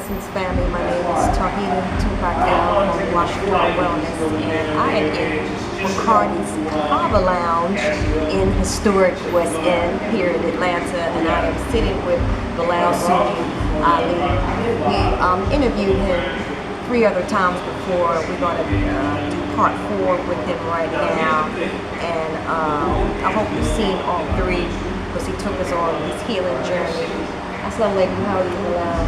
Blessings family. My name is Tawhiyda Tupac from Washington Wellness, and I am in McCarty's Kava Lounge in historic West End here in Atlanta, and I am sitting with Bilal Suni Ali. We interviewed him 3 other times before. We're going to do part 4 with him right now, and I hope you've seen all 3 because he took us on his healing journey. Assalamu alaikum, how are you, Bilal?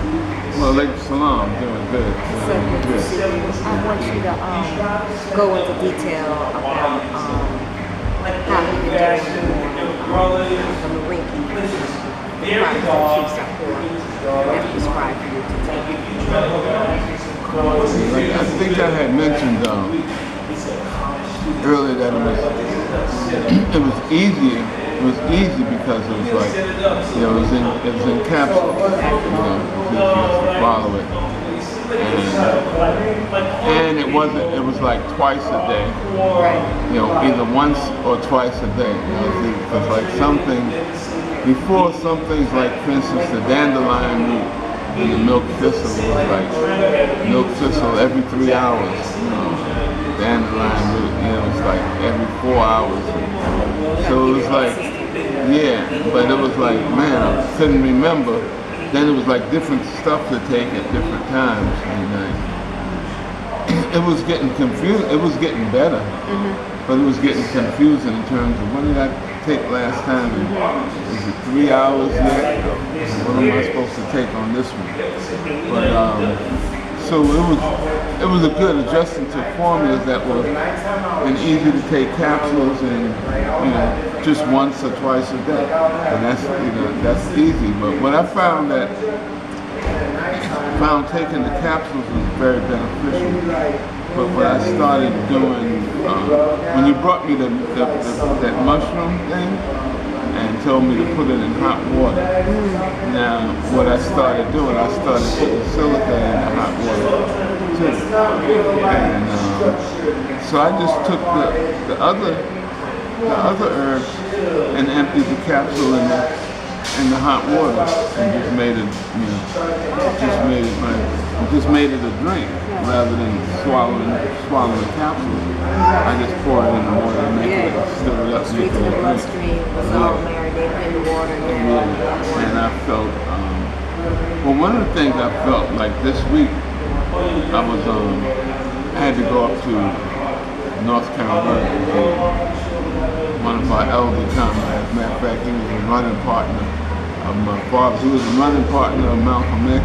Well, alaikum salam, doing good. So good to see you. I want you to go into detail about how you've been doing the Marinki product that you support and prescribed for you to take. I think I had mentioned earlier that it was easier. It was easy because it was like, it was in capsules, you just follow it. And it was like twice a day, either once or twice a day. Because like before some things like, for instance, the dandelion root and the milk thistle was like, milk thistle every 3 hours, dandelion root, it's like every 4 hours. So it was like, but it was like, man, I couldn't remember. Then it was like different stuff to take at different times, and it was getting confused. It was getting better, but it was getting confusing in terms of when did I take last time? Is it 3 hours yet? What am I supposed to take on this one? But so it was a good adjusting to formulas that were easy to take capsules and just once or twice a day, and that's easy. But what I found taking the capsules was very beneficial. But what I started doing when you brought me that mushroom thing and told me to put it in hot water. Now, what I started doing, I started putting silica in the hot water too. And so I just took the other herbs and emptied the capsule in the hot water and just made it a drink rather than swallowing the capsule. I just pour it in the water and make it stir it up. Straight to the bloodstream, was all marinated in the water. And I felt, well, one of the things I felt like this week, I had to go up to North Carolina. One of our elder comrades, as a matter of fact, he was a running partner of my father. He was a running partner of Malcolm X,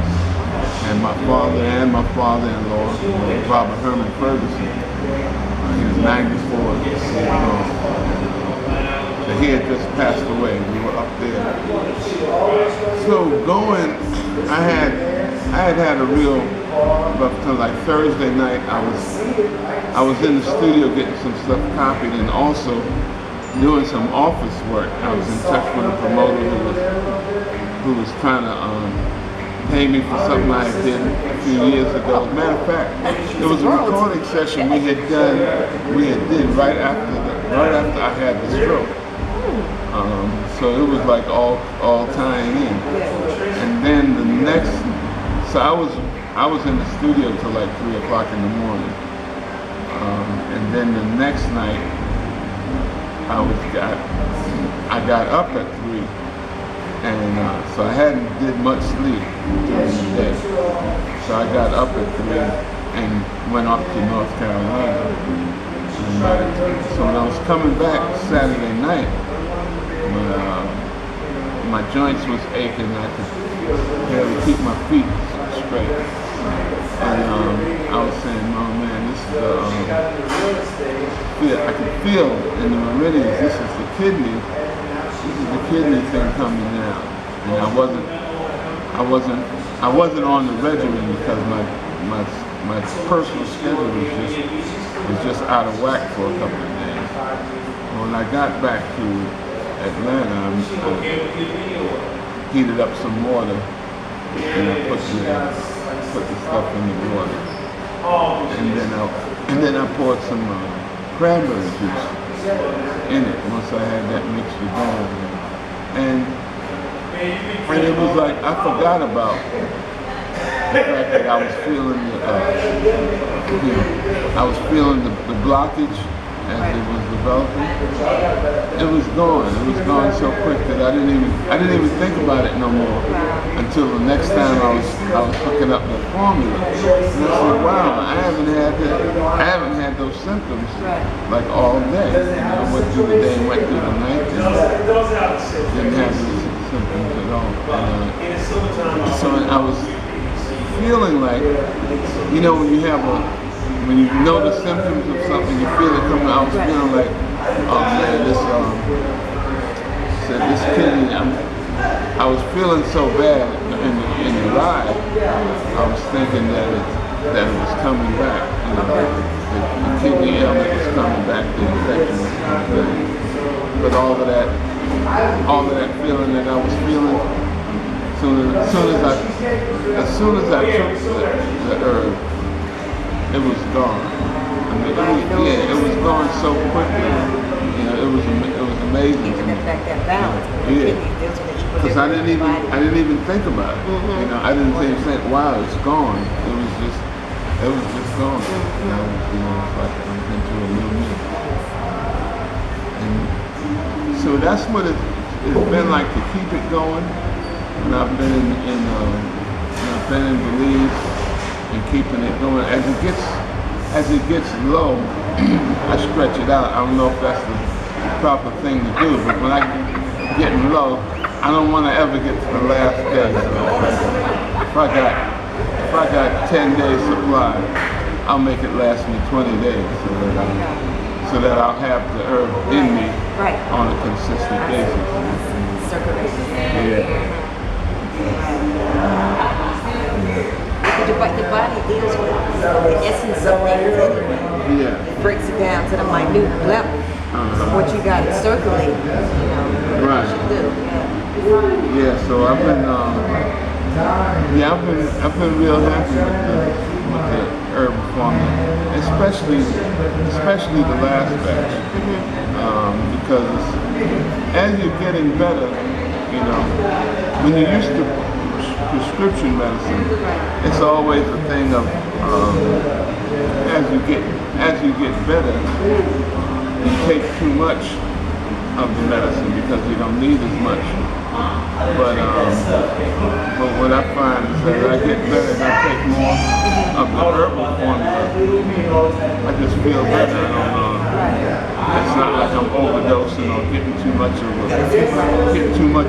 and my father and my father-in-law, Robert Herman Ferguson. He was 94 years old. So he had just passed away. We were up there. So I had a real, up to like Thursday night, I was in the studio getting some stuff copied and also doing some office work. I was in touch with a promoter who was trying to pay me for something I did a few years ago. As a matter of fact, it was a recording session we had did right after I had the stroke. So it was like all tying in. And then so I was in the studio till like 3 o'clock in the morning. And then the next night, I got up at 3, and so I hadn't did much sleep during the day. So I got up at 3 and went up to North Carolina. And so when I was coming back Saturday night, my joints was aching. I could barely keep my feet straight. And I was saying, oh man, this is I could feel in the meridians, this is the kidney thing coming down. And I wasn't on the regimen because my personal schedule was just out of whack for a couple of days. When I got back to Atlanta, I heated up some water and I put the stuff in the water. And then I poured some cranberry juice in it once I had that mixture going. And it was like I forgot about the fact that I was feeling I was feeling the blockage as it was developing. It was gone. It was gone so quick that I didn't even think about it no more until the next time I was hooking up the formula. And I said, wow, I haven't had those symptoms like all day. I went through the day and went through the night and didn't have these symptoms at all. So I was feeling like, when you know the symptoms of something, you feel it coming. I was feeling like, oh man, this kidney. I was feeling so bad in the ride. I was thinking that it was coming back. The kidney ailment was coming back. The infection was coming back. But all of that feeling that I was feeling, as soon as I took the herb, it was gone. It was gone so quickly. It was amazing. Even affect that balance. Because I didn't even think about it. I didn't even think, wow, it's gone. It was just gone. It's like I'm into a new me. And so that's what it's been like to keep it going. And I've been in Belize. And keeping it going. As it gets low, I stretch it out. I don't know if that's the proper thing to do, but when I get low, I don't want to ever get to the last day. If I got 10 days supply, I'll make it last me 20 days so that I'll have the herb in me on a consistent basis. Circulation. The body deals with the essence of things anyway. It breaks it down to the minute level of what you got to circulate. What you do. So I've been real happy with the herb formula, especially the last batch, because as you're getting better, when you're used to prescription medicine, it's always a thing of as you get better, you take too much of the medicine because you don't need as much. But what I find is that as I get better and I take more of the herbal formula, I just feel better. It's not like I'm overdosing or getting too much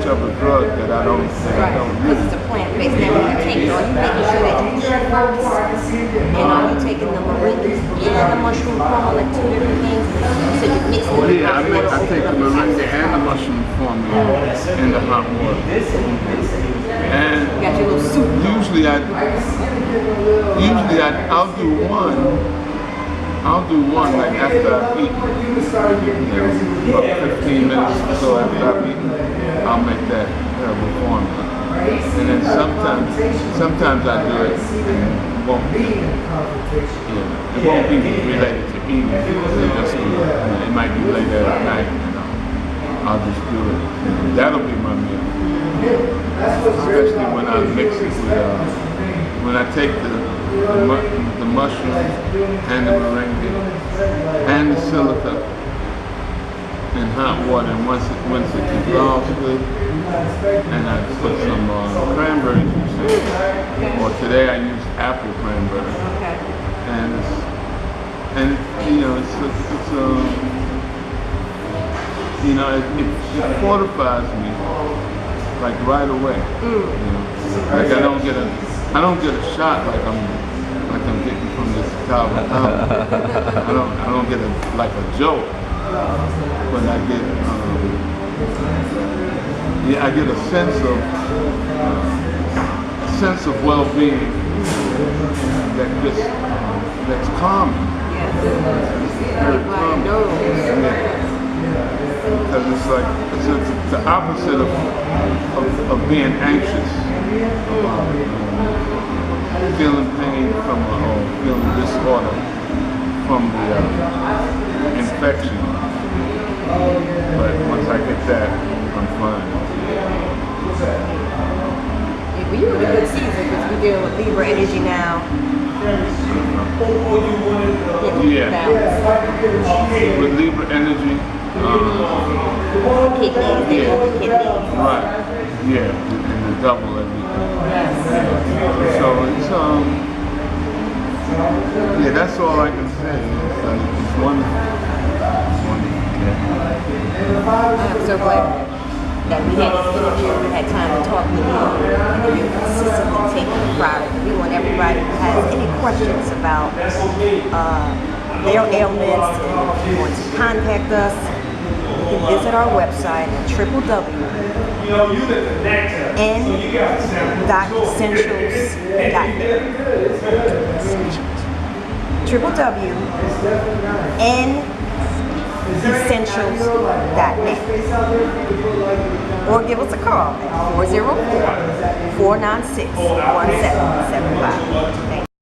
of a drug that I don't use. Because it's a plant-based. Now when you take it, are you making sure that you eat first? And are you taking the moringa and the mushroom formula, like two different things? So you mix them. I take the moringa and the mushroom formula in the hot water. And you got your little soup. Usually I'll do one like after I've eaten, about 15 minutes or so after I've eaten, I'll make that herbal formula. And then sometimes I do it and it won't be related to eating. It might be later at night, I'll just do it. That'll be my meal. Especially when I mix it with, when I take the mushrooms and the moringa and the silica in hot water, and once it dissolves good, and I put some cranberry juice in. Or today I used apple cranberry. And it fortifies me like right away. Like I don't get a shot like I'm getting from this Calvin. I don't get a jolt, but I get a sense of well-being that's calming. Very calming. Because it's the opposite of being anxious, feeling pain from or feeling disorder from the infection. But once I get that, I'm fine. Well, you're in a good season because You're dealing with Libra energy now. Yeah. Balance. With Libra energy. Kidneys, they Yeah. own the kidneys. Right. Yeah. And the double everything. Yes. So it's yeah, that's all I can say. It's wonderful. I am so glad that we had this interview, we had time to talk with you, and that you're consistently taking the product. We want everybody who has any questions about their ailments and want to contact us, you can visit our website at www.essentials.net or give us a call at 404-496-1775.